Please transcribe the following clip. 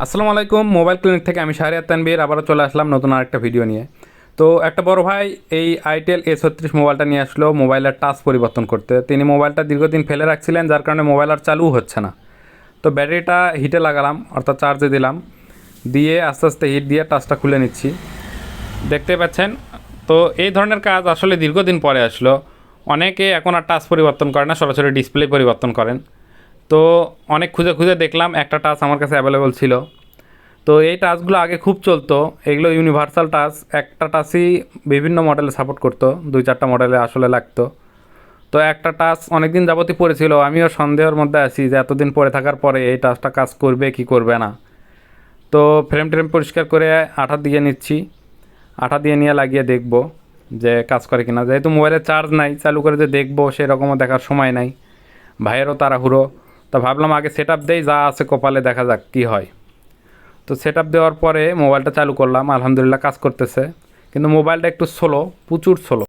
আসসালামু আলাইকুম। Mobile clinic থেকে আমি শাহরিয়ার তানভীর আবারও চলে আসলাম নতুন আরেকটা ভিডিও নিয়ে। তো একটা বড় ভাই এই আইটেল A36 মোবাইলটা নিয়ে আসলো মোবাইলের টাচ পরিবর্তন করতে। তিনি মোবাইলটা দীর্ঘদিন ফেলে রাখছিলেন, যার কারণে মোবাইল আর চালু হচ্ছে না। তো ব্যাটারিটা হিটে লাগালাম, অর্থাৎ চার্জে দিলাম, দিয়ে আস্তে আস্তে হিট দিয়ে টাচটা খুলে নিচ্ছি। দেখতে পাচ্ছেন। তো এই ধরনের কাজ আসলে দীর্ঘদিন পরে আসলো। অনেকে এখন আর টাচ পরিবর্তন করে না, সরাসরি ডিসপ্লে পরিবর্তন করেন। তো অনেক খুঁজে খুঁজে দেখলাম একটা টাচ আমার কাছে অ্যাভেলেবল ছিল। তো এই টাচগুলো আগে খুব চলতো, এগুলো ইউনিভার্সাল টাচ। একটা টাচই বিভিন্ন মডেলে সাপোর্ট করতো, 2-4টা মডেলে আসলে লাগতো। তো একটা টাচ অনেক দিন যাবতই পড়েছিল, আমিও সন্দেহের মধ্যে আছি যে এতদিন পরে থাকার পরে এই টাচটা কাজ করবে কি করবে না। তো ফ্রেম ট্রেম পরিষ্কার করে আঠা দিয়ে নিচ্ছি, আঠা দিয়ে নিয়ে লাগিয়ে দেখব যে কাজ করে কিনা। যেহেতু মোবাইলে চার্জ নাই, চালু করে যে দেখবো সেরকমও দেখার সময় নাই, ভাইয়েরও তাড়াহুড়ো। তো ভাবলাম আগে সেট আপ দেই, যা আছে কপালে দেখা যাক কী হয়। তো সেট আপ দেওয়ার পরে মোবাইলটা চালু করলাম, আলহামদুলিল্লাহ কাজ করতেছে। কিন্তু মোবাইলটা একটু স্লো, প্রচুর স্লো।